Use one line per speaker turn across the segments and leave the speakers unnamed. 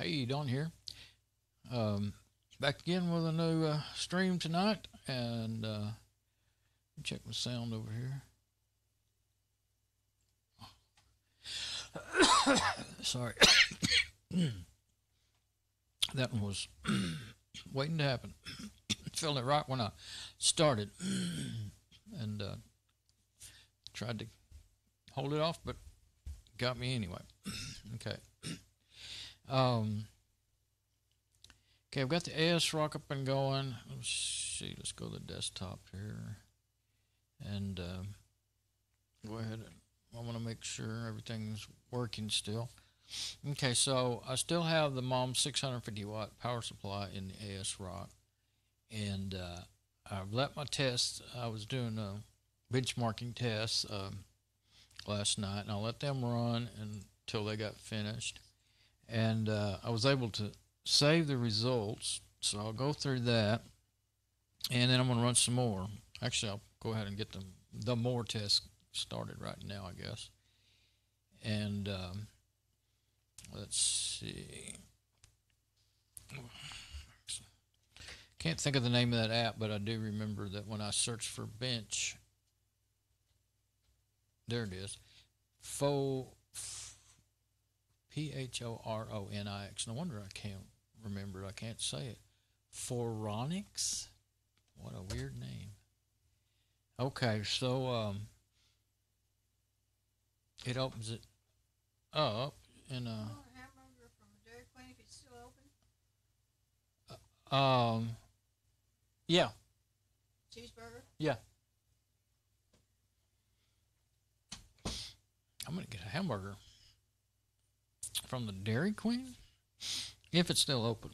Hey, Don here. Back again with a new stream tonight, and check my sound over here. Sorry. That one was waiting to happen. Felt it right when I started, and tried to hold it off, but got me anyway. Okay. Okay, I've got the ASRock up and going. Let's see, let's go to the desktop here. And go ahead. I want to make sure everything's working still. Okay, so I still have the MOM 650 watt power supply in the ASRock. And I've let my tests, I was doing benchmarking tests last night, and I let them run until they got finished. And I was able to save the results, so I'll go through that, and then I'm going to run some more. Actually, I'll go ahead and get the more tests started right now, I guess. And let's see. Can't think of the name of that app, but I do remember that when I searched for bench, there it is, P-H-O-R-O-N-I-X. No wonder I can't remember it. I can't say it. Phoronix? What a weird name. Okay, so it opens it up in a
hamburger from Dairy Queen if it's still open.
Yeah.
Cheeseburger?
Yeah. I'm gonna get a hamburger from the Dairy Queen if it's still open.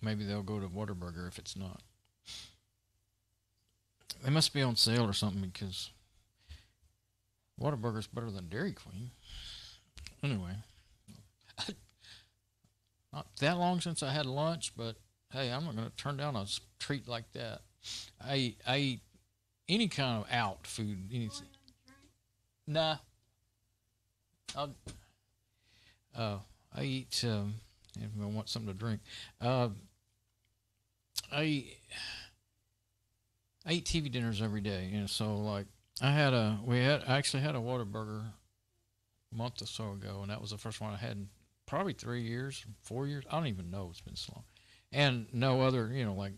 Maybe they'll go to Whataburger if it's not. They must be on sale or something, because Whataburger's better than Dairy Queen. Anyway, not that long since I had lunch, but hey, I'm not going to turn down a treat like that. I eat any kind of out food. Anything. Nah. I eat if I want something to drink. I eat TV dinners every day, so like I actually had a Whataburger a month or so ago, and that was the first one I had in probably 3 years, 4 years. I don't even know, it's been so long. And no other, like,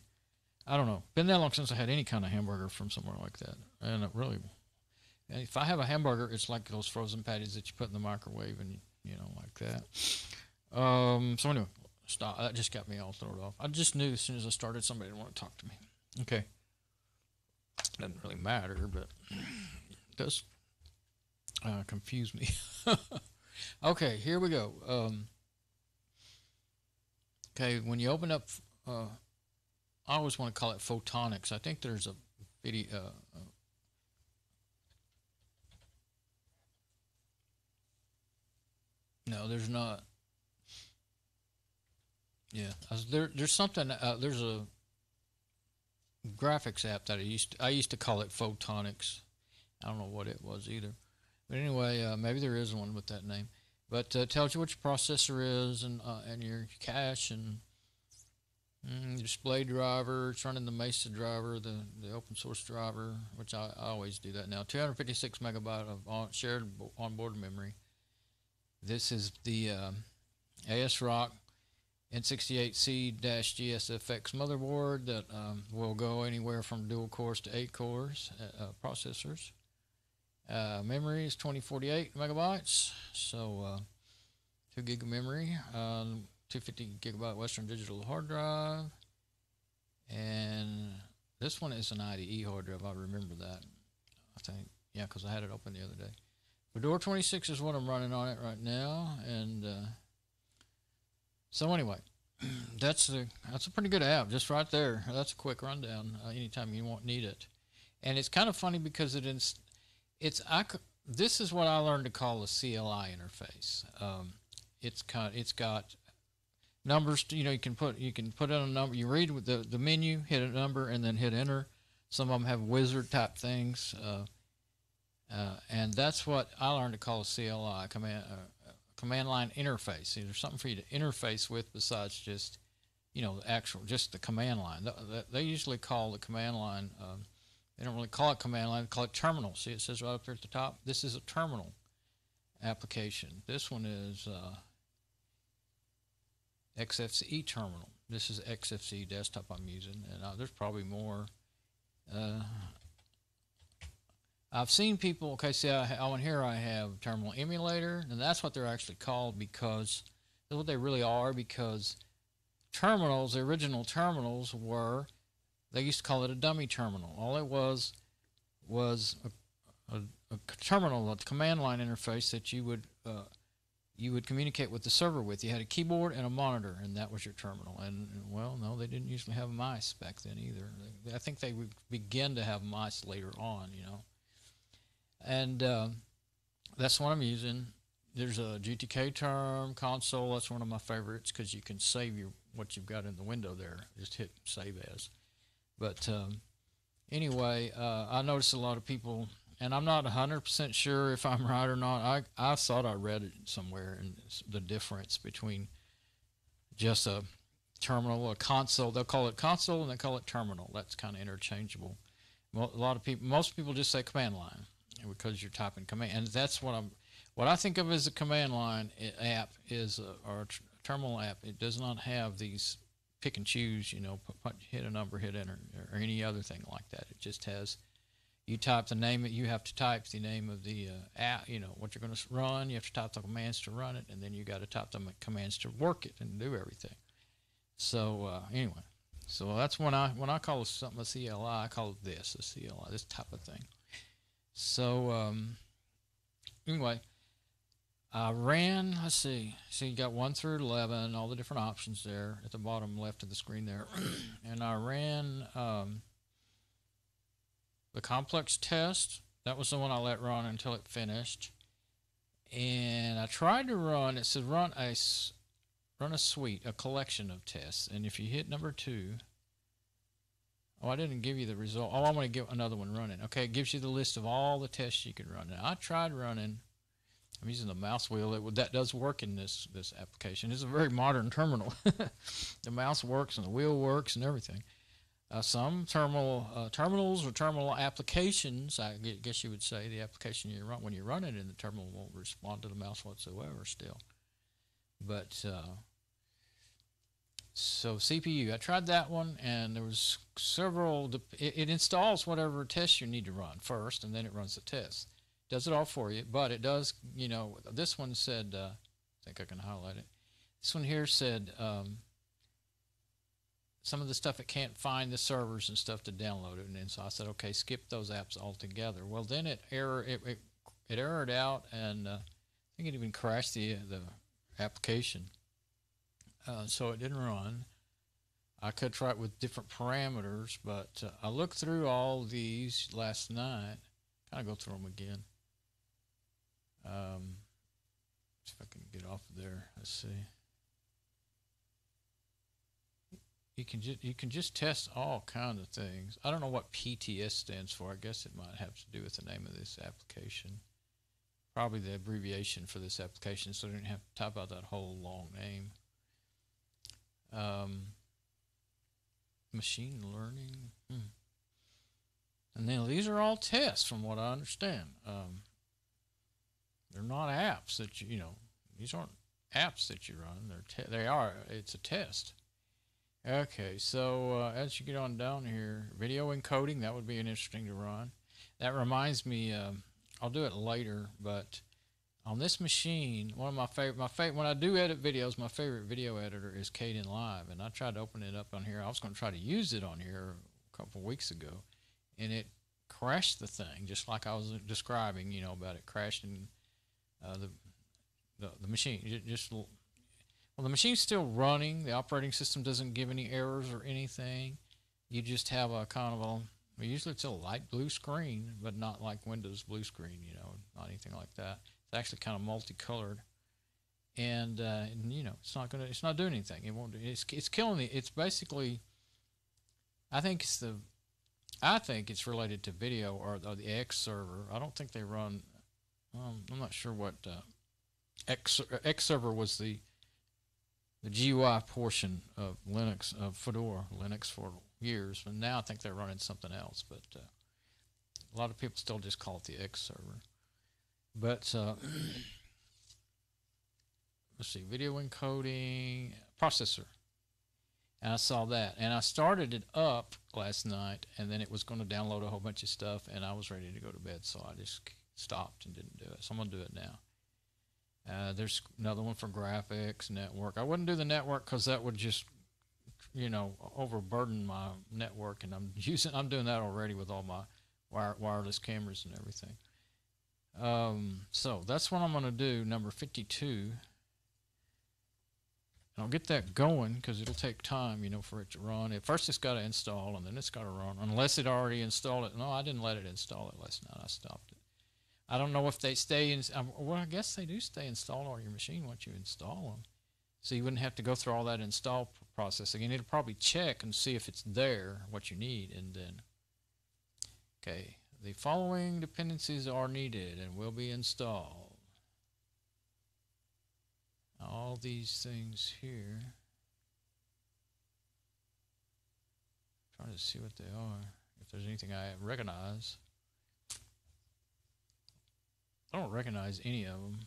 I don't know, been that long since I had any kind of hamburger from somewhere like that. And it really, if I have a hamburger, it's like those frozen patties that you put in the microwave, and like that. So anyway, stop. That just got me all thrown off. I just knew as soon as I started, somebody didn't want to talk to me. Okay. Doesn't really matter, but it does confuse me. Okay, here we go. Okay, when you open up, I always want to call it photonics. I think there's a video. No, there's not. Yeah, there's something. There's a graphics app that I used to call it photonics. I don't know what it was either. But anyway, maybe there is one with that name. But it tells you what your processor is, and your cache, and your display driver. It's running the Mesa driver, the open source driver, which I always do that now. 256 megabyte of shared onboard memory. This is the ASRock N68C-GS FX motherboard that will go anywhere from dual cores to 8 cores processors. Memory is 2048 megabytes, so 2 gig of memory, 250 gigabyte Western Digital hard drive, and this one is an IDE hard drive. I remember that, I think, yeah, because I had it open the other day. Fedora 26 is what I'm running on it right now, and so anyway, that's a pretty good app, just right there. That's a quick rundown. Anytime you need it, and it's kind of funny because this is what I learned to call a CLI interface. It's got numbers. You can put in a number. You read with the menu, hit a number, and then hit enter. Some of them have wizard type things, and that's what I learned to call a CLI command line interface. See, there's something for you to interface with besides just, you know, just the command line. They usually call the command line, they don't really call it command line, they call it terminal. See, it says right up there at the top, this is a terminal application. This one is XFCE terminal. This is XFCE desktop I'm using, and there's probably more. I've seen people, okay, see, on here I have terminal emulator, and that's what they're actually called, because that's what they really are, because terminals, the original terminals were, they used to call it a dummy terminal. All it was a terminal, a command line interface that you would communicate with the server with. You had a keyboard and a monitor, and that was your terminal. And well, no, they didn't usually have mice back then either. I think they would begin to have mice later on, you know. And that's what I'm using. There's a GTK term console. That's one of my favorites because you can save what you've got in the window there. Just hit save as. But anyway, I noticed a lot of people, and I'm not 100% sure if I'm right or not. I thought I read it somewhere, and the difference between just a terminal, a console. They'll call it console and they call it terminal. That's kind of interchangeable. Most people just say command line because you're typing command, and that's what I think of as a command line app is or a terminal app. It does not have these pick and choose, you know, hit a number, hit enter, or any other thing like that. It just has, you type the name, you have to type the name of the app, you know, what you're going to run. You have to type the commands to run it, and then you got to type the commands to work it and do everything. So anyway, so that's when I call something a CLI, I call it a CLI, this type of thing. So anyway, I ran, let's see, so you got 1 through 11, all the different options there at the bottom left of the screen there. And I ran the complex test. That was the one I let run until it finished. And I tried to run, it said run a suite, a collection of tests. And if you hit number 2, oh, I didn't give you the result. Oh, I'm going to get another one running. Okay, it gives you the list of all the tests you could run. Now, I tried running. I'm using the mouse wheel. That does work in this application. It's a very modern terminal. The mouse works and the wheel works and everything. Some terminals or terminal applications, I guess you would say, the application you run when you run it in the terminal won't respond to the mouse whatsoever still. But so CPU, I tried that one, and there was several. It installs whatever test you need to run first, and then it runs the test. Does it all for you, but it does, you know, this one said, I think I can highlight it. This one here said some of the stuff it can't find the servers and stuff to download it, and then so I said, okay, skip those apps altogether. Well, then it errored out, and I think it even crashed the application. So it didn't run. I could try it with different parameters, but I looked through all these last night. Kind of go through them again. See if I can get off of there. Let's see. You can just test all kinds of things. I don't know what PTS stands for. I guess it might have to do with the name of this application. Probably the abbreviation for this application, so I didn't have to type out that whole long name. Machine learning. And then these are all tests from what I understand. They're not apps that you know, these aren't apps that you run. It's a test. Okay, so as you get on down here, video encoding, that would be interesting to run. That reminds me, I'll do it later, but on this machine, one of my favorite, when I do edit videos, my favorite video editor is Kdenlive, and I tried to open it up on here. I was going to try to use it on here a couple of weeks ago, and it crashed the thing, just like I was describing, you know, about it crashing the machine. Well, the machine's still running. The operating system doesn't give any errors or anything. You just have a kind of a, usually it's a light blue screen, but not like Windows blue screen, you know, not anything like that. It's actually kind of multicolored, and you know, it's not doing anything. It won't. It's killing it. It's basically, I think it's related to video or the X server. I don't think they run. I'm not sure what X server was the GUI portion of Linux, of Fedora Linux for years, and now I think they're running something else. But a lot of people still just call it the X server. But let's see, video encoding processor. And I saw that, and I started it up last night, and then it was going to download a whole bunch of stuff, and I was ready to go to bed, so I just stopped and didn't do it. So I'm going to do it now. There's another one for graphics, network. I wouldn't do the network because that would just, overburden my network, and I'm doing that already with all my wireless cameras and everything. So that's what I'm going to do, number 52. I'll get that going because it'll take time, for it to run. At first, it's got to install, and then it's got to run, unless it already installed it. No, I didn't let it install it last night. I stopped it. I don't know if they stay in. Well, I guess they do stay installed on your machine once you install them. So you wouldn't have to go through all that install process again. It'll probably check and see if it's there, what you need, and then, okay, the following dependencies are needed and will be installed. All these things here. Trying to see what they are. If there's anything I recognize. I don't recognize any of them.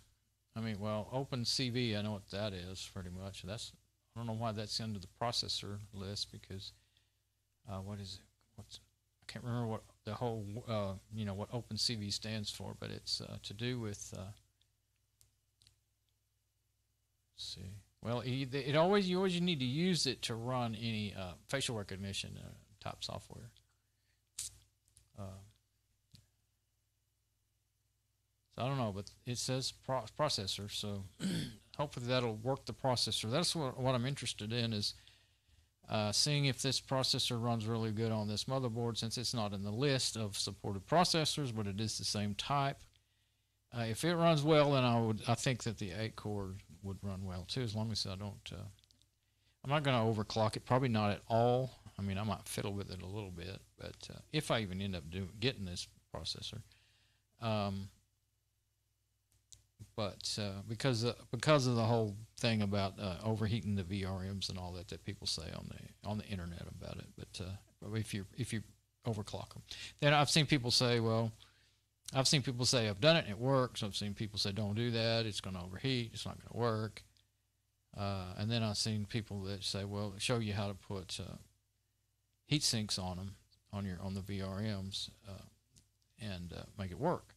I mean, well, OpenCV, I know what that is pretty much. I don't know why that's under the processor list because what is it? I can't remember what the whole what OpenCV stands for, but it's to do with. Let's see. Well, you always need to use it to run any facial recognition type software. So I don't know, but it says processor, so hopefully that'll work the processor. That's what I'm interested in is seeing if this processor runs really good on this motherboard, since it's not in the list of supported processors, but it is the same type. If it runs well, then I think that the 8-core would run well too, as long as I don't. I'm not going to overclock it. Probably not at all. I mean, I might fiddle with it a little bit, but if I even end up getting this processor, but because of the whole thing about overheating the VRMs and all that people say on the internet about it, but if you overclock them, then I've seen people say, well. I've seen people say, I've done it and it works. I've seen people say, don't do that. It's going to overheat. It's not going to work. And then I've seen people that say, well, show you how to put heat sinks on them, on the VRMs, and make it work.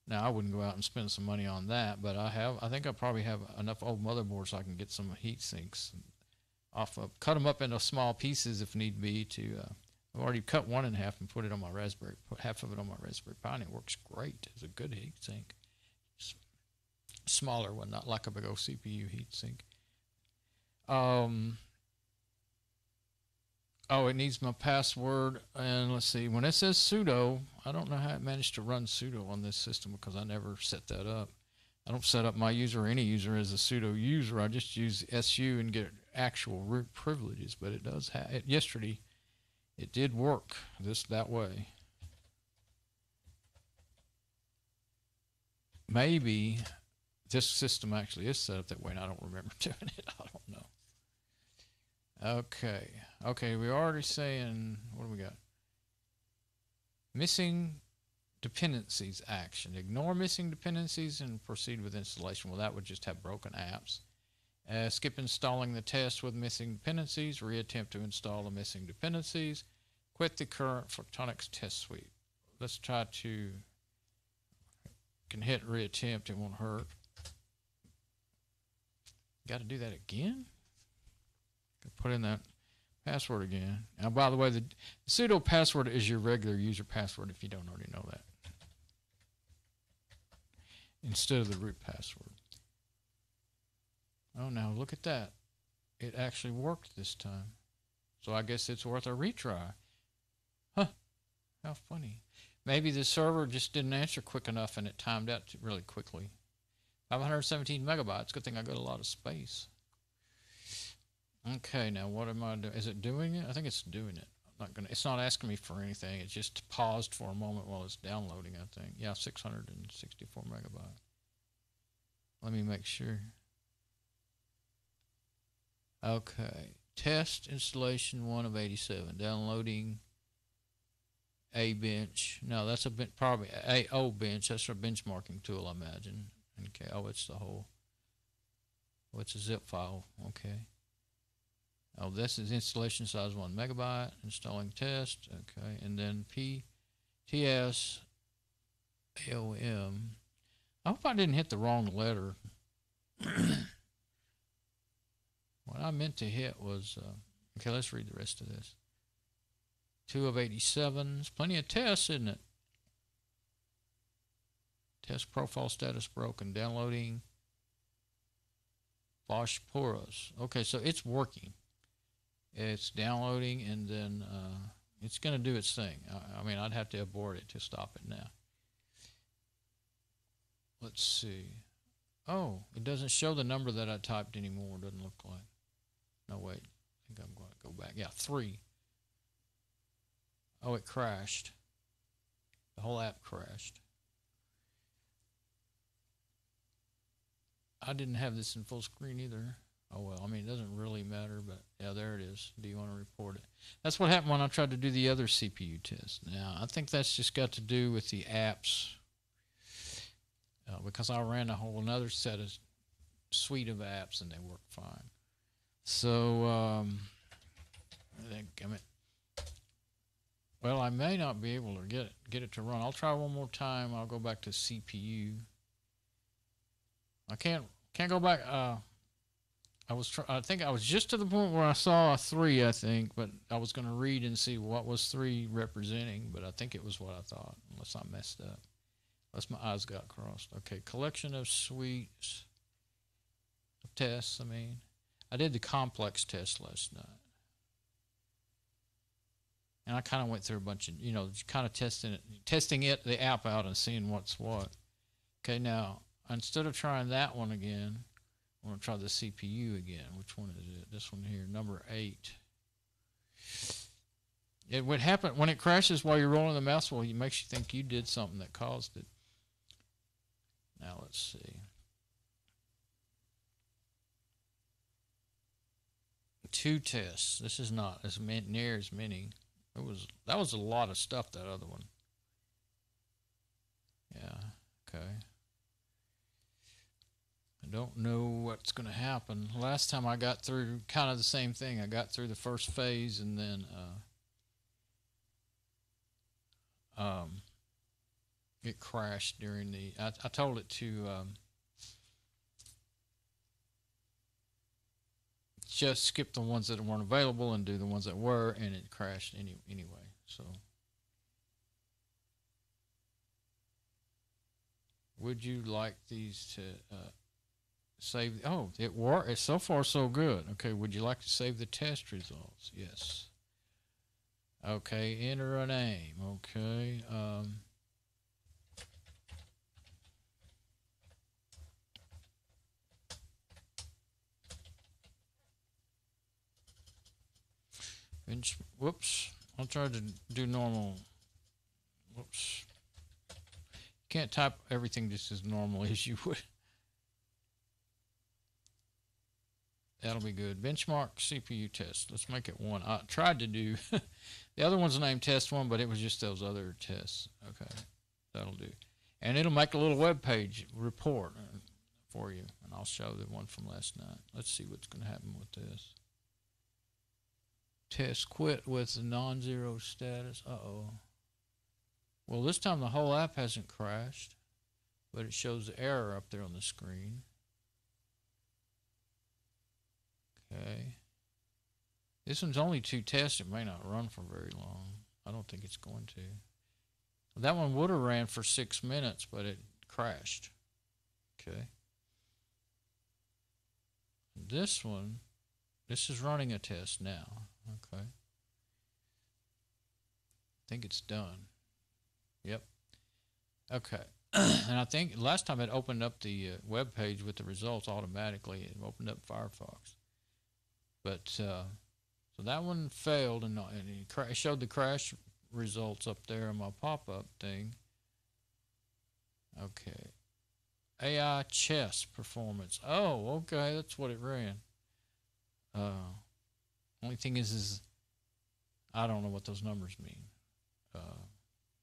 Now, I wouldn't go out and spend some money on that, but I think I probably have enough old motherboards so I can get some heat sinks cut them up into small pieces if need be to... I've already cut one in half and put half of it on my Raspberry Pi, and it works great. It's a good heat sink. Smaller one, not like a big old CPU heat sink. It needs my password, and let's see. When it says sudo, I don't know how it managed to run sudo on this system because I never set that up. I don't set up my user or any user as a sudo user. I just use SU and get actual root privileges, but it does have it. Yesterday, it did work that way. Maybe this system actually is set up that way, and I don't remember doing it. I don't know. Okay, we're already saying, what do we got? Missing dependencies action. Ignore missing dependencies and proceed with installation. Well, that would just have broken apps. Skip installing the test with missing dependencies. Reattempt to install the missing dependencies. Quit the current Photonics test suite. Let's try to... Can hit reattempt, it won't hurt. Got to do that again? Put in that password again. Now, by the way, the sudo password is your regular user password if you don't already know that, instead of the root password. Oh, now look at that. It actually worked this time. So I guess it's worth a retry. Huh. How funny. Maybe the server just didn't answer quick enough and it timed out really quickly. 517 megabytes. Good thing I got a lot of space. Okay, now what am I doing? Is it doing it? I think it's doing it. It's not asking me for anything. It just paused for a moment while it's downloading, I think. Yeah, 664 megabytes. Let me make sure. Okay. Test installation 1 of 87. Downloading a bench. No, that's a probably a bench. That's a benchmarking tool, I imagine. Okay. Oh, it's the whole. Oh, it's a zip file. Okay. Oh, this is installation size 1 megabyte. Installing test. Okay. And then PTS AOM. I hope I didn't hit the wrong letter. What I meant to hit was, okay, let's read the rest of this. 2 of 87. Plenty of tests, isn't it? Test profile status broken. Downloading Bosch Poros. Okay, so it's working. It's downloading, and then it's going to do its thing. I mean, I'd have to abort it to stop it now. Let's see. Oh, it doesn't show the number that I typed anymore. It doesn't look like. No, wait. I think I'm going to go back. Yeah, 3. Oh, it crashed. The whole app crashed. I didn't have this in full screen either. Oh, well, I mean, it doesn't really matter, but yeah, there it is. Do you want to report it? That's what happened when I tried to do the other CPU test. Now, I think that's just got to do with the apps, because I ran a whole another suite of apps and they work fine. So, well, I may not be able to get it to run. I'll try one more time. I'll go back to CPU. I can't go back. I think I was just to the point where I saw a 3, I think, but I was going to read and see what was 3 representing, but I think it was what I thought, unless I messed up. Unless my eyes got crossed. Okay, collection of suites of tests, I did the complex test last night. And I kind of went through a bunch of, kind of testing the app out and seeing what's what. Okay, now, instead of trying that one again, I want to try the CPU again. Which one is it? This one here, number 8. It would happen when it crashes while you're rolling the mouse wheel. It makes you think you did something that caused it. Now let's see. 2 tests. This is not as near as many. That was a lot of stuff, that other one. Yeah. Okay. I don't know what's going to happen. Last time I got through kind of the same thing. I got through the first phase, and then it crashed during the. I told it to just skip the ones that weren't available and do the ones that were, and it crashed anyway. So, would you like these to save? Oh, it worked. So far, so good. Okay, would you like to save the test results? Yes. Okay, enter a name. Okay. Whoops. I'll try to do normal. Whoops. Can't type everything just as normally as you would. That'll be good. Benchmark CPU test. Let's make it 1. I tried to do the other one's named test 1, but it was just those other tests. Okay, that'll do. And it'll make a little web page report for you, and I'll show the one from last night. Let's see what's going to happen with this. Test quit with the non-zero status. Uh-oh. Well, this time the whole app hasn't crashed, but it shows the error up there on the screen. Okay. This one's only 2 tests. It may not run for very long. I don't think it's going to. That one would have ran for 6 minutes, but it crashed. Okay. This one, this is running a test now. Okay. I think it's done. Yep. Okay. And I think last time it opened up the web page with the results automatically. It opened up Firefox. But so that one failed, and it showed the crash results up there in my pop-up thing. Okay. AI chess performance. Oh, okay, that's what it ran. Only thing is I don't know what those numbers mean.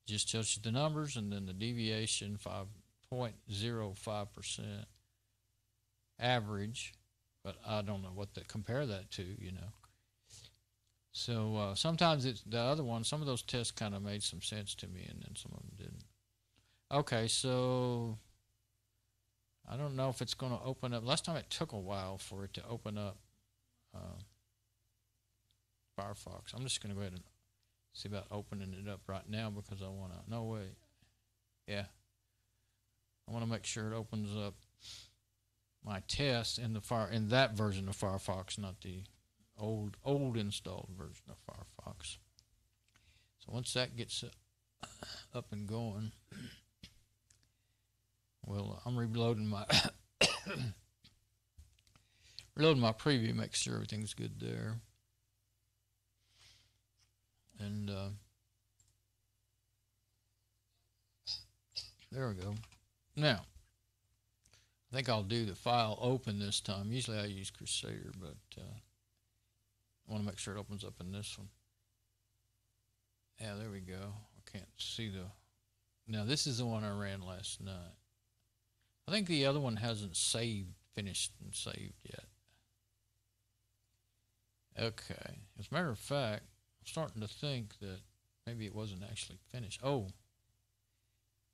Just tells you the numbers and then the deviation 5.05% average, but I don't know what to compare that to, you know. So sometimes it's the other one. Some of those tests kind of made some sense to me, and then some of them didn't. Okay, so I don't know if it's going to open up. Last time it took a while for it to open up Firefox. I'm just going to go ahead and see about opening it up right now because I want to. No, wait. Yeah. I want to make sure it opens up my test in that version of Firefox, not the old installed version of Firefox. So once that gets up and going, well, I'm reloading my reloading my preview, make sure everything's good there. And there we go. Now, I think I'll do the file open this time. Usually I use Crusader, but I want to make sure it opens up in this one. Yeah, there we go. I can't see the... Now, this is the one I ran last night. I think the other one hasn't finished and saved yet. Okay. As a matter of fact, I'm starting to think that maybe it wasn't actually finished. Oh,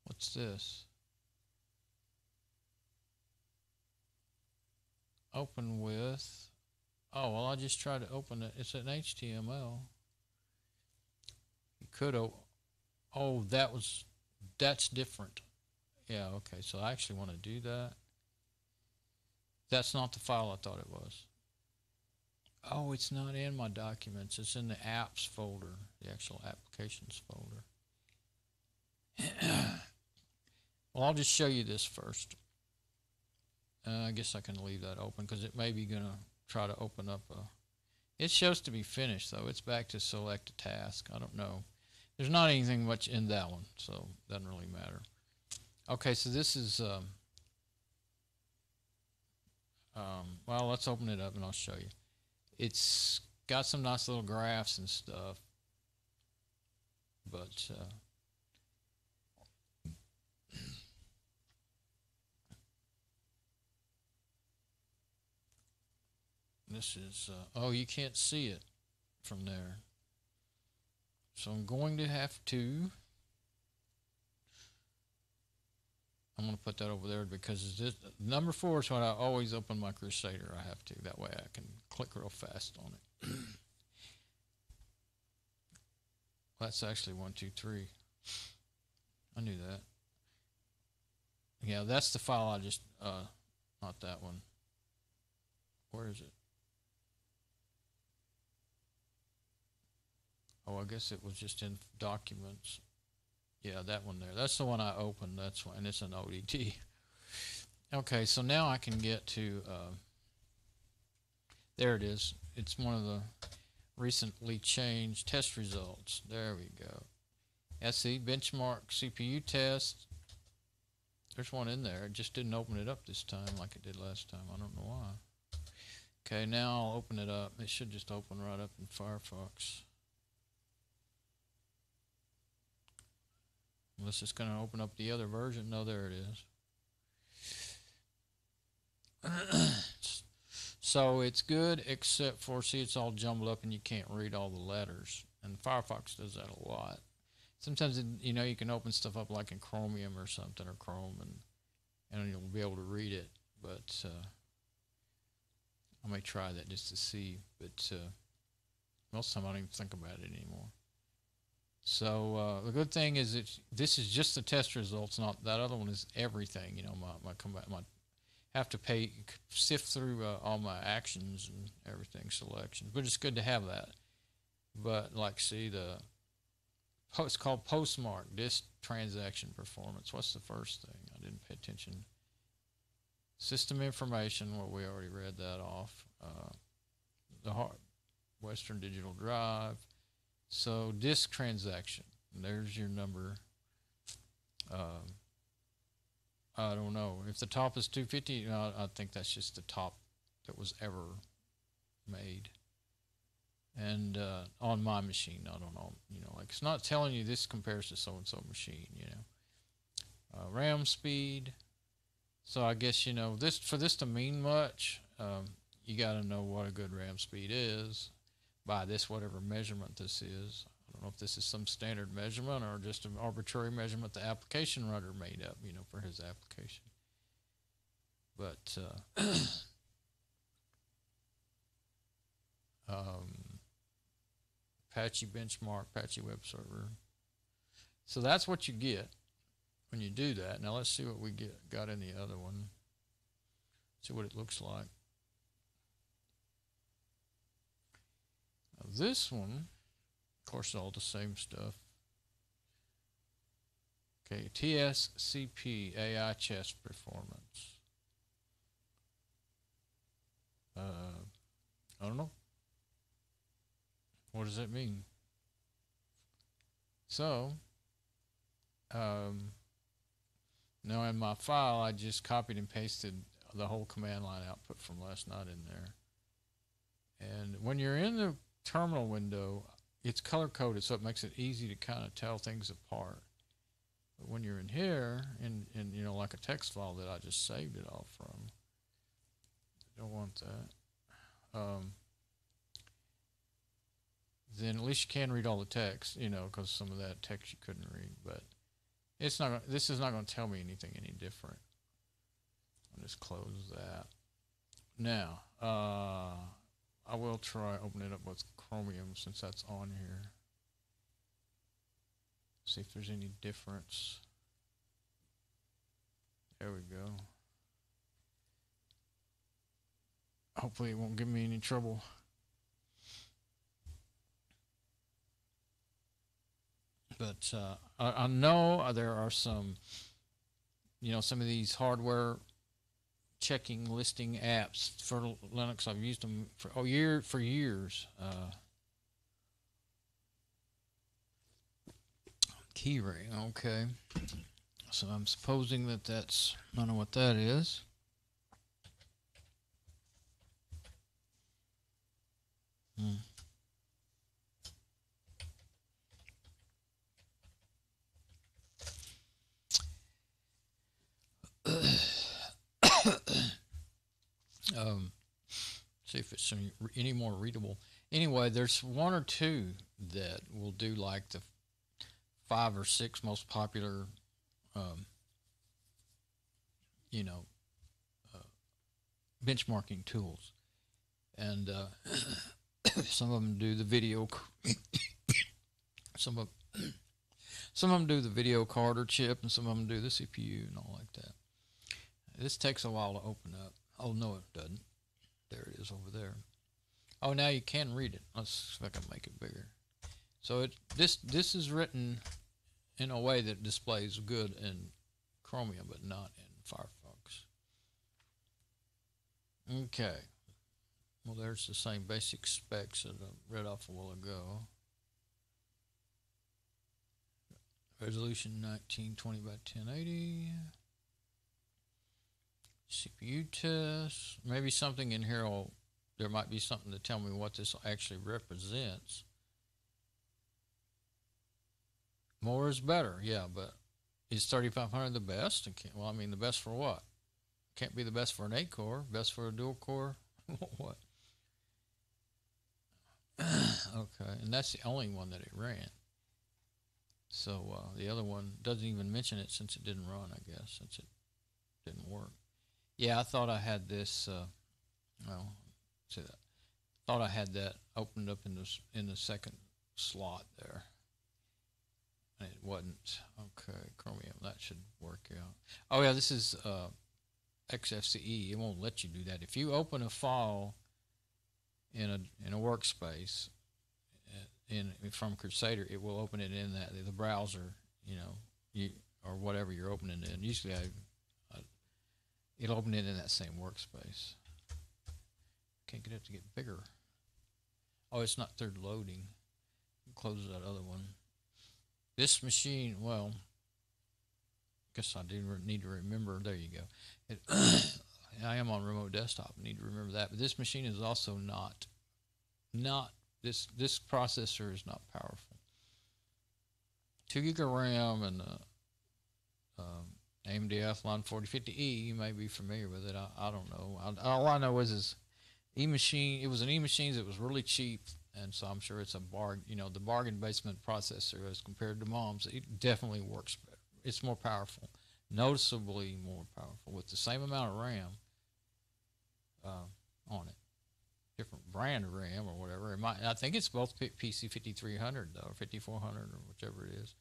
what's this? Open with... Oh, well, I just tried to open it. It's an HTML. You could... Oh, that's different. Yeah, okay, so I actually want to do that. That's not the file I thought it was. Oh, it's not in my documents. It's in the apps folder, the actual applications folder. Well, I'll just show you this first. I guess I can leave that open because it may be going to try to open up a... It shows to be finished, though. It's back to select a task. I don't know. There's not anything much in that one, so it doesn't really matter. Okay, so this is... well, let's open it up and I'll show you. It's got some nice little graphs and stuff, but this is oh, you can't see it from there, so I'm going to have to I'm going to put that over there because this, number 4 is when I always open my Crusader. I have to. That way I can click real fast on it. That's actually 1, 2, 3. I knew that. Yeah, that's the file I just, not that one. Where is it? Oh, I guess it was just in documents. Yeah, that one there. That's the one I opened. That's one, and it's an ODT. Okay, so now I can get to, there it is. It's one of the recently changed test results. There we go. SE benchmark CPU test. There's one in there. It just didn't open it up this time like it did last time. I don't know why. Okay, now I'll open it up. It should just open right up in Firefox. Unless it's going to open up the other version. No, there it is. So it's good, except for, see, it's all jumbled up and you can't read all the letters. And Firefox does that a lot. Sometimes, you know, you can open stuff up like in Chromium or something, or Chrome, and you'll be able to read it. But I may try that just to see. But most of the time I don't even think about it anymore. So the good thing is this is just the test results. Not that other one is everything. You know, my have to sift through all my actions and everything, selections. But it's good to have that. But like, see, it's called postmark disk transaction performance. What's the first thing? I didn't pay attention. System information. Well, we already read that off. The Western Digital Drive. So disk transaction, there's your number. I don't know. If the top is 250, I think that's just the top that was ever made. And on my machine, I don't know. Like it's not telling you this compares to so-and-so machine, RAM speed. So I guess, this for this to mean much, you got to know what a good RAM speed is by this whatever measurement this is. I don't know if this is some standard measurement or just an arbitrary measurement the application runner made up, for his application. But Apache benchmark, Apache web server. So that's what you get when you do that. Now let's see what we got in the other one. See what it looks like. Now this one, of course, all the same stuff. Okay, TSCP AI chest performance. I don't know. What does that mean? So, now in my file, I just copied and pasted the whole command line output from last night in there. And when you're in the terminal window, it's color coded, so it makes it easy to kind of tell things apart. But when you're in here, in like a text file that I just saved it all from, I don't want that. Then at least you can read all the text, because some of that text you couldn't read. But it's not. This is not going to tell me anything any different. I'll just close that. Now, I will try opening it up with Chromium since that's on here. See if there's any difference. There we go. Hopefully it won't give me any trouble. But I know there are some, some of these hardware checking listing apps for Linux. I've used them for years. Keyring, okay. So I'm supposing that's, I don't know what that is. See if it's any more readable. Anyway, there's one or two that will do like the 5 or 6 most popular, benchmarking tools, and some of them do the video. Some of them do the video card or chip, and some of them do the CPU and all like that. This takes a while to open up. Oh no, it doesn't. There it is over there. Oh, now you can read it. Let's see if I can make it bigger. So this is written in a way that displays good in Chromium, but not in Firefox. Okay. Well, there's the same basic specs that I read off a while ago. Resolution 1920 by 1080. CPU test. Maybe something in here there might be something to tell me what this actually represents. More is better, yeah, but is 3500 the best? Well, I mean, the best for what? Can't be the best for an 8-core, best for a dual-core. What? Okay, and that's the only one that it ran. So the other one doesn't even mention it since it didn't run, I guess, since it didn't work. Yeah, I thought I had this, see that. Thought I had that opened up in the second slot there. And it wasn't. Okay, Chromium, that should work out. Oh yeah, this is XFCE. It won't let you do that. If you open a file in a workspace from Crusader, it will open it in the browser, or whatever you're opening it in. Usually it'll open it in that same workspace. Can't get it to get bigger. Oh, it's not third loading. Close that other one. This machine, well, guess I do need to remember. There you go. I am on remote desktop. I need to remember that. But this machine is also not this processor is not powerful. 2 gig of RAM and AMD Athlon 4050e. You may be familiar with it. I don't know. All I know is eMachine. It was an eMachines. It was really cheap, and so I'm sure it's a bargain. You know, the bargain basement processor as compared to Mom's. It definitely works better. It's more powerful, noticeably more powerful, with the same amount of RAM on it. Different brand of RAM or whatever. I think it's both PC5300 though, or 5400 or whichever it is.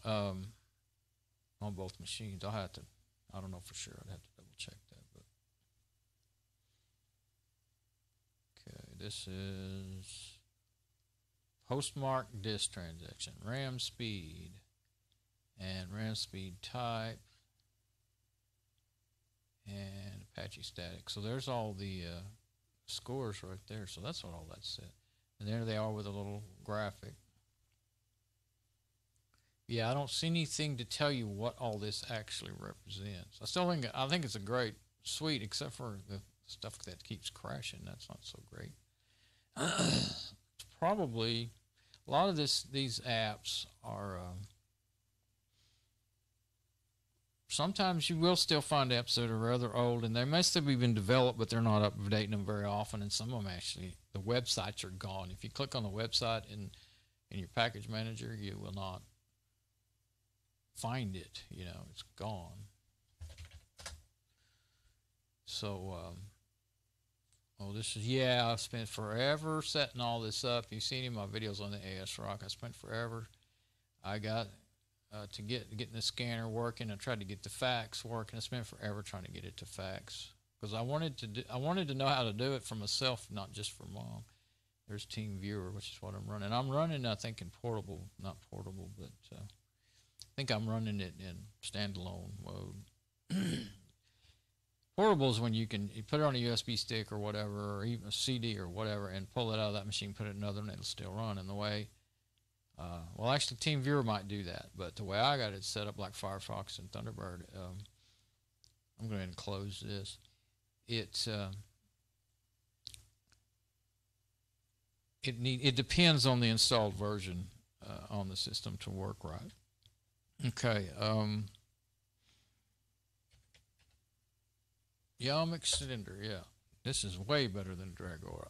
On both machines. I don't know for sure. I'd have to double check that. But okay, this is postmark disk transaction, RAM speed, and RAM speed type, and Apache static. So there's all the scores right there. So that's what all that said. And there they are with a little graphic. Yeah, I don't see anything to tell you what all this actually represents. I think it's a great suite, except for the stuff that keeps crashing. That's not so great. It's probably a lot of these apps are. Sometimes you will still find apps that are rather old, and they may still be been developed, but they're not updating them very often. And some of them actually, the websites are gone. If you click on the website in your package manager, you will not find it. You know, it's gone. So, this is, I've spent forever setting all this up. You've seen in my videos on the ASRock. I spent forever. I got to getting the scanner working. I tried to get the fax working. I spent forever trying to get it to fax because I wanted to know how to do it for myself, not just for Mom. There's TeamViewer, which is what I'm running. I'm running, I think, in portable, not portable, but I think I'm running it in standalone mode. Portable is when you put it on a USB stick or whatever, or even a CD or whatever, and pull it out of that machine, put it in another, and it'll still run. And the way, well, actually, TeamViewer might do that, but the way I got it set up, like Firefox and Thunderbird, I'm going to close this. It depends on the installed version on the system to work right. Okay. Yum extender, yeah. This is way better than Dragora.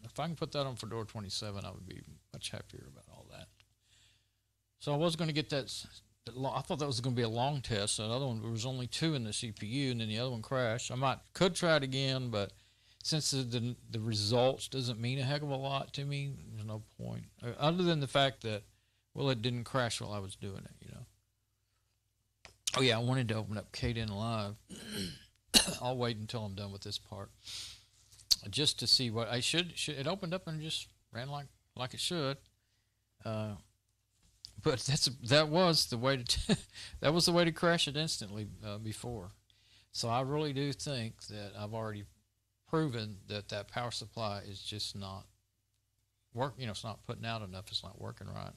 If I can put that on Fedora 27, I would be much happier about all that. So I was going to get that. I thought that was going to be a long test. The other one, there was only 2 in the CPU, and then the other one crashed. Could try it again, but since the results doesn't mean a heck of a lot to me, there's no point. Other than the fact that, well, it didn't crash while I was doing it, you know. Oh yeah, I wanted to open up Kden Live. I'll wait until I'm done with this part, just to see what I should. It opened up and just ran like it should. But that was the way to that was the way to crash it instantly before. So I really do think that I've already proven that power supply is just not it's not putting out enough. It's not working right.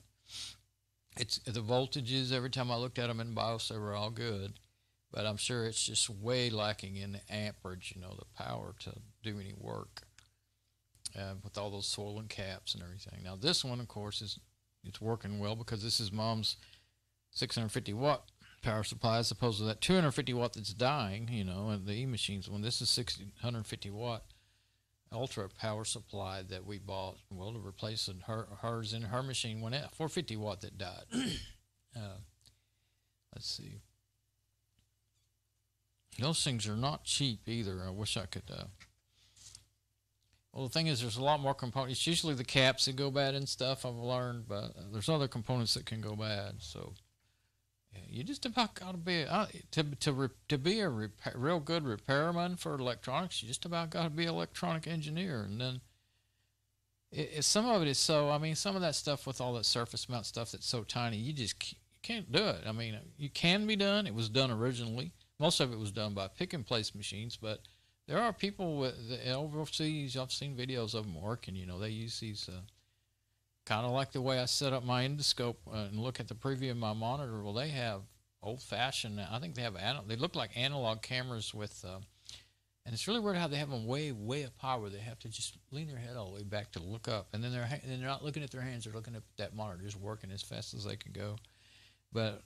It's the voltages. Every time I looked at them in BIOS, they were all good. But I'm sure it's just way lacking in the amperage, the power to do any work with all those swollen caps and everything. Now this one, of course, it's working well because this is Mom's 650 watt power supply as opposed to that 250 watt that's dying, and the eMachines one. This is 650 watt ultra power supply that we bought, to replace hers in her machine when 450 watt that died. Let's see. Those things are not cheap either. I wish I could. Well, the thing is, there's a lot more components. It's usually the caps that go bad and stuff, I've learned, but there's other components that can go bad. So you just about got to be to be a real good repairman for electronics. You just about got to be an electronic engineer, and then some of it is so. I mean, some of that stuff with all that surface mount stuff that's so tiny, you just can't do it. I mean, you can be done. It was done originally. Most of it was done by pick-and-place machines, but there are people overseas. I've seen videos of them working. They use these kind of like the way I set up my endoscope and look at the preview of my monitor. Well, they have old-fashioned. I think they have they look like analog cameras with, and it's really weird how they have them way up high where they have to just lean their head all the way back to look up, and then they're not looking at their hands; they're looking at that monitor, just working as fast as they can go. But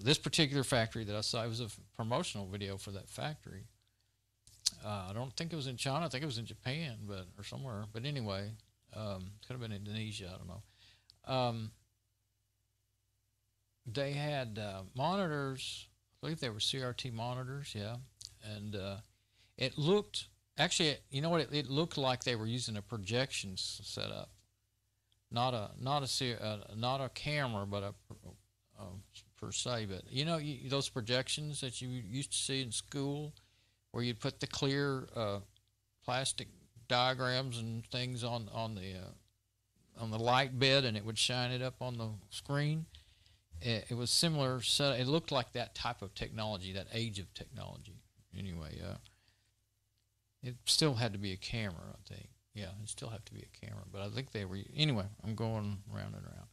this particular factory that I saw, it was a promotional video for that factory. I don't think it was in China. I think it was in Japan, or somewhere. But anyway, could have been Indonesia. I don't know. They had monitors. I believe they were CRT monitors. Yeah, and it looked actually. You know what? It looked like they were using a projection setup, not a camera, but per se. But you know, those projections that you used to see in school, where you'd put the clear plastic diagrams and things on the light bed, and it would shine it up on the screen. It was similar. It looked like that type of technology, that age of technology. Anyway, it still had to be a camera, I think. Yeah, it still had to be a camera, but I think they were. Anyway, I'm going round and around.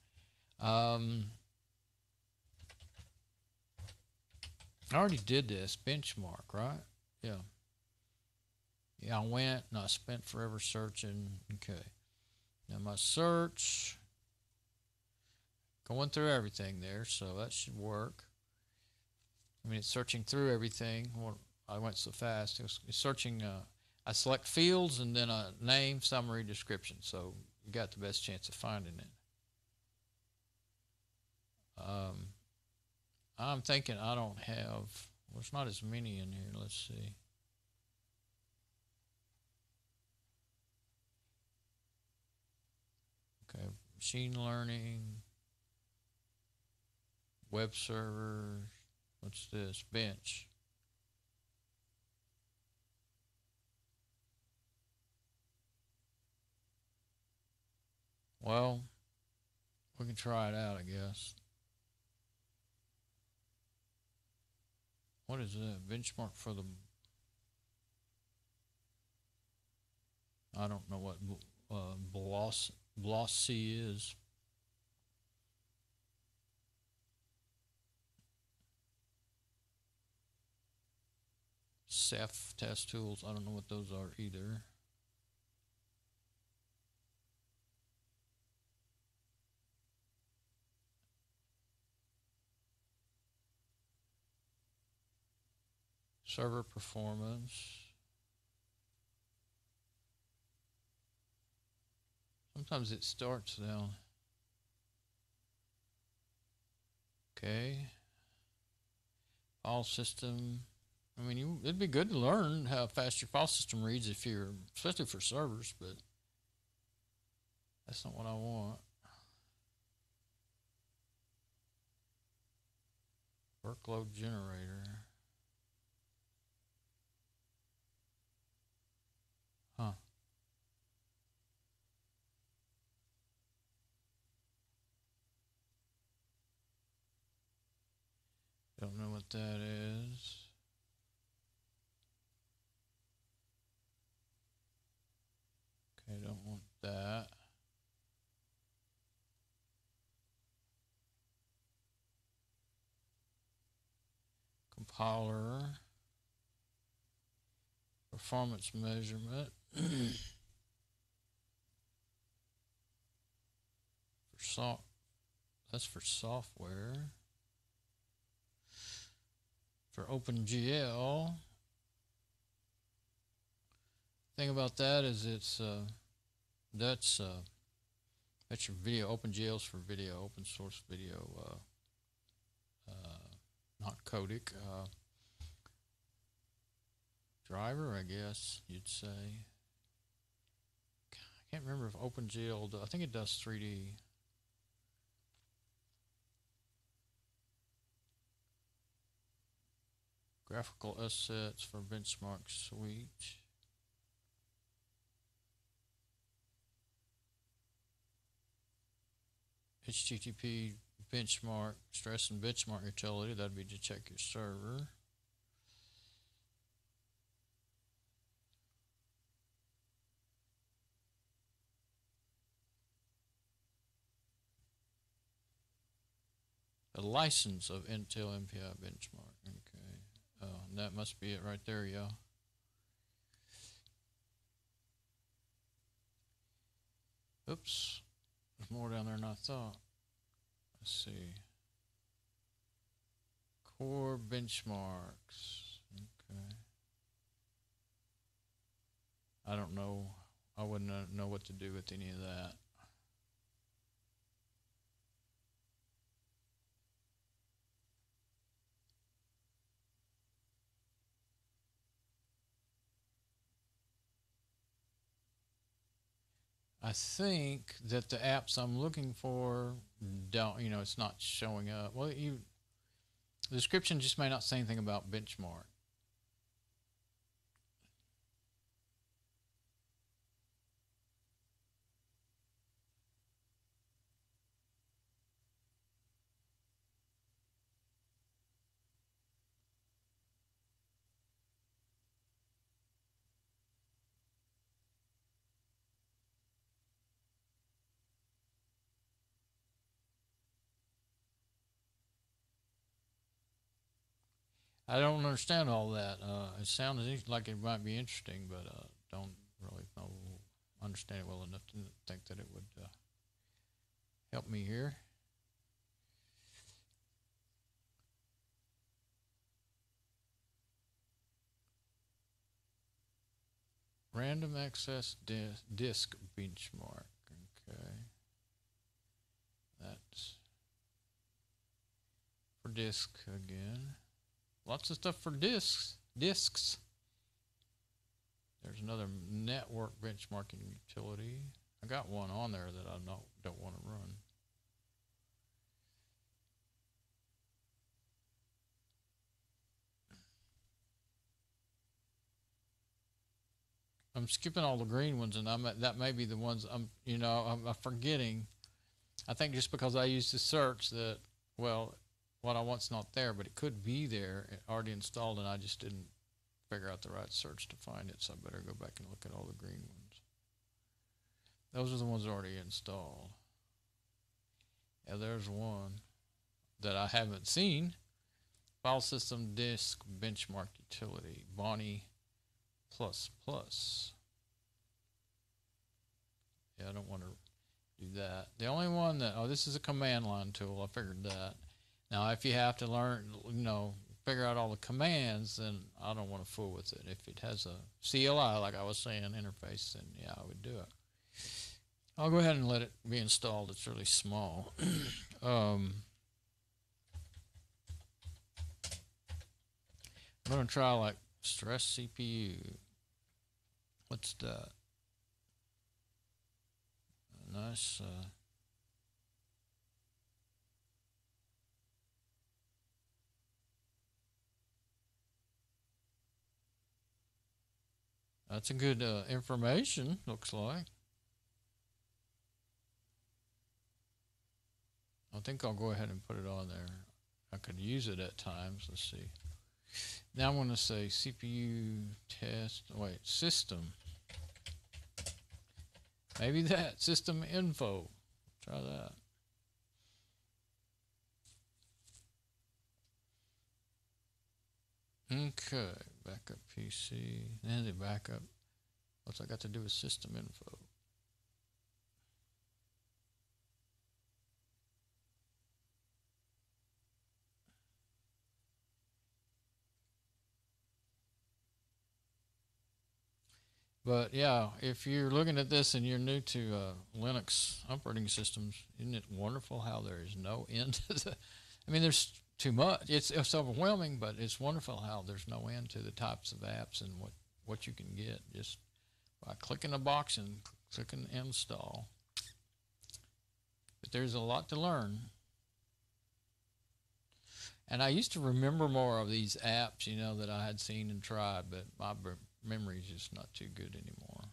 I already did this benchmark, right? Yeah. Yeah, I went and I spent forever searching. Okay. Now my search, going through everything there, so that should work. I mean, it's searching through everything. Well, I went so fast. It's searching. I select fields and then a name, summary, description. So you got the best chance of finding it. I'm thinking I don't have. Well, there's not as many in here. Let's see. Okay, machine learning, web servers. What's this? Bench. Well, we can try it out, I guess. What is that? Benchmark for the... I don't know what Blossy is. Ceph test tools. I don't know what those are either. Server performance. Sometimes it starts down. Okay. File system. I mean, it'd be good to learn how fast your file system reads if you're, especially for servers, but that's not what I want. Workload generator. Huh. Don't know what that is. Okay, don't want that. Compiler. Performance measurement. That's for software. For OpenGL. Thing about that is that's your video. OpenGL's for video, open source video, not codec. Driver, I guess you'd say. I can't remember if OpenGL does. I think it does 3D. Graphical assets for benchmark suite. HTTP benchmark, stress and benchmark utility. That'd be to check your server. A license of Intel MPI benchmark. Okay. And that must be it right there, yeah. Oops. There's more down there than I thought. Let's see. Core benchmarks. Okay. I don't know. I wouldn't know what to do with any of that. I think that the apps I'm looking for don't, it's not showing up. Well, the description just may not say anything about benchmark. I don't understand all that. It sounds like it might be interesting, but don't really understand it well enough to think that it would help me here. Random access disk benchmark. Okay. That's for disk again. Lots of stuff for disks. There's another network benchmarking utility. I got one on there that I don't want to run. I'm skipping all the green ones, and that may be the ones I'm forgetting. I think just because I used to search that, well, what I want's not there, but it could be there, already installed, and I just didn't figure out the right search to find it, so I better go back and look at all the green ones. Those are the ones already installed. Yeah, there's one that I haven't seen. File system disk benchmark utility, Bonnie ++. Yeah, I don't want to do that. The only one that, this is a command line tool. I figured that. Now, if you have to learn, figure out all the commands, then I don't want to fool with it. If it has a CLI, like I was saying, interface, then yeah, I would do it. I'll go ahead and let it be installed. It's really small. I'm going to try like stress CPU. What's that? Nice. That's a good information, looks like. I think I'll go ahead and put it on there. I could use it at times. Let's see. Now I'm going to say CPU test. Wait, system. Maybe that. System info. Try that. Okay. Backup PC. And the backup. What's that got to do with system info? But yeah, if you're looking at this and you're new to Linux operating systems, isn't it wonderful how there is no end to the... I mean, there's too much. It's overwhelming, but it's wonderful how there's no end to the types of apps and what you can get just by clicking a box and clicking install. But there's a lot to learn. And I used to remember more of these apps, that I had seen and tried, but my memory is just not too good anymore.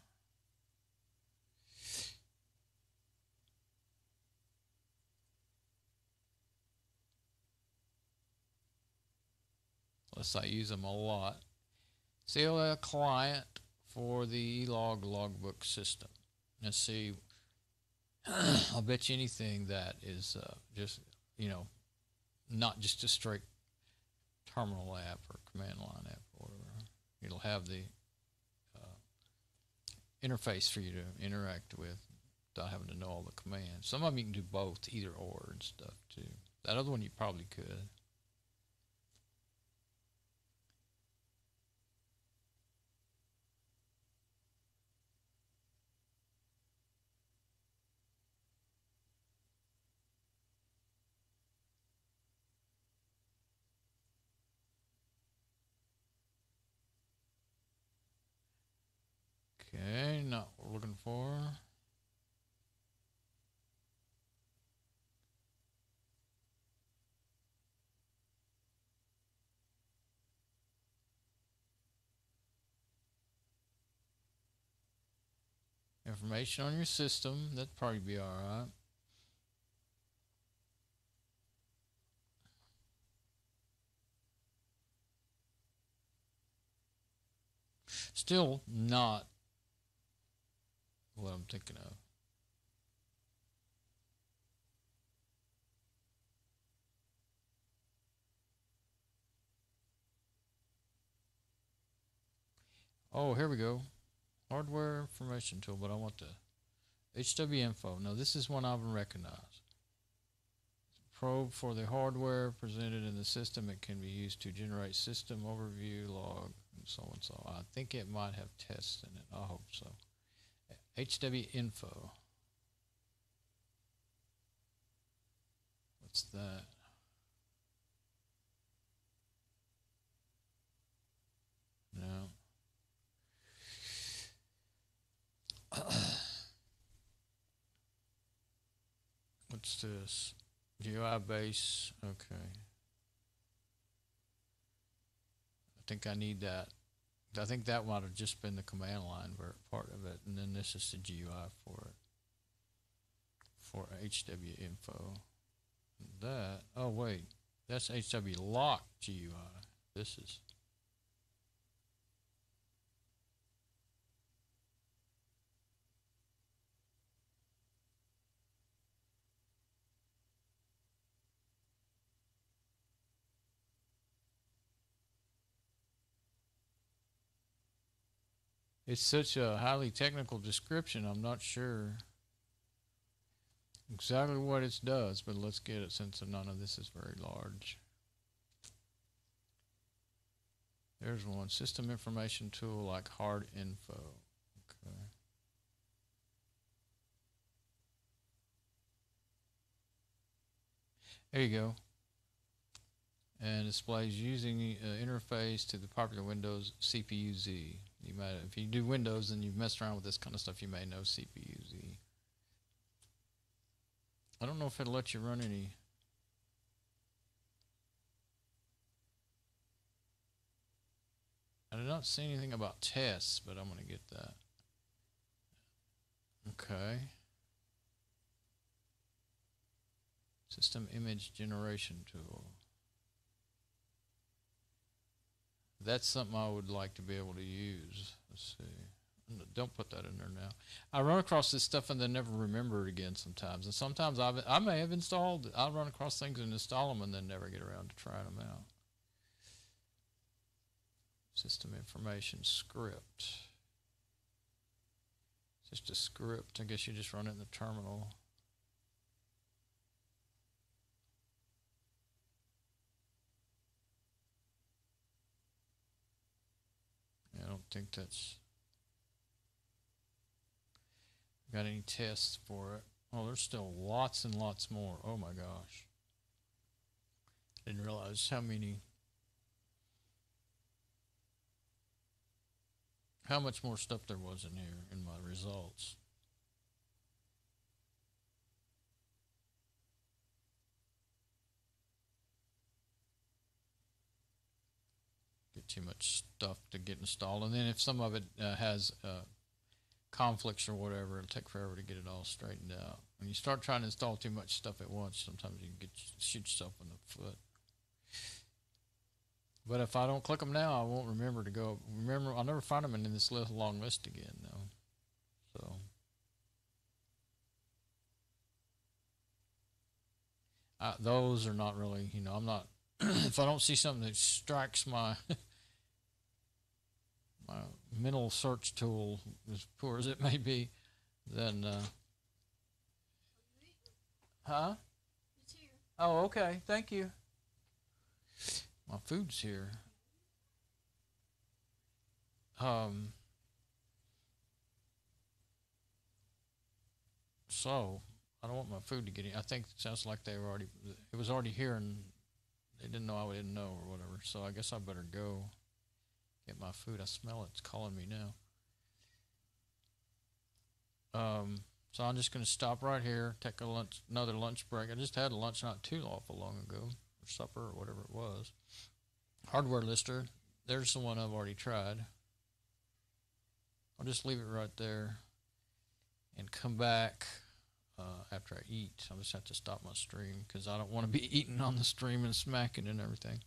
Unless I use them a lot. CLI client for the eLog logbook system. Let's see. I'll bet you anything that is just, not just a straight terminal app or command line app or whatever. It'll have the interface for you to interact with without having to know all the commands. Some of them you can do both, either or and stuff too. That other one you probably could. Okay, not what we're looking for. Information on your system, that'd probably be alright. Still not what I'm thinking of. Oh, here we go. Hardware information tool, but I want the HW info. No, this is one I haven't recognized. Probe for the hardware presented in the system. It can be used to generate system overview, log, and so on and so on. I think it might have tests in it. I hope so. HW info. What's that? No. What's this? GUI base. Okay. I think I need that. I think that might have just been the command line part of it, and then this is the GUI for it. For HW info. That. Oh wait, that's HW lock GUI. This is. It's such a highly technical description, I'm not sure exactly what it does, but let's get it since none of this is very large. There's one, system information tool like hard info. Okay. There you go. And displays using the interface to the popular Windows CPU-Z. You might, if you do Windows and you've messed around with this kind of stuff, you may know CPU-Z. I don't know if it'll let you run any. I did not see anything about tests, but I'm going to get that. Okay. System image generation tool. That's something I would like to be able to use. Let's see. Don't put that in there now. I run across this stuff and then never remember it again sometimes. And sometimes I may have installed, I'll run across things and install them and then never get around to trying them out. System information script. Just a script. I guess you just run it in the terminal. I don't think that's got any tests for it. Oh, there's still lots and lots more. Oh my gosh. Didn't realize how much more stuff there was in here in my results. Get too much stuff to get installed, and then if some of it has conflicts or whatever, it'll take forever to get it all straightened out. When you start trying to install too much stuff at once, sometimes you can shoot yourself in the foot. But if I don't click them now, I won't remember to go. I'll never find them in this long list again, though. So those are not really, you know, I'm not, if I don't see something that strikes my my mental search tool, as poor as it may be, then, huh?
It's here.
Oh, okay, thank you. My food's here. So I don't want my food to get in. I think it sounds like they were already, it was already here and they didn't know I didn't know or whatever. So I guess I better go get my food. I smell it. It's calling me now. So I'm just going to stop right here, take another lunch break. I just had a lunch not too awful long ago, or supper or whatever it was. Hardware lister. There's the one I've already tried. I'll just leave it right there and come back after I eat. I'll just have to stop my stream because I don't want to be eating on the stream and smacking and everything.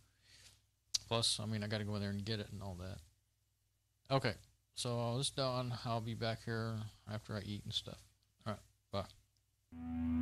Plus, I mean, I got to go in there and get it and all that. Okay, so it's done. I'll be back here after I eat and stuff. All right, bye.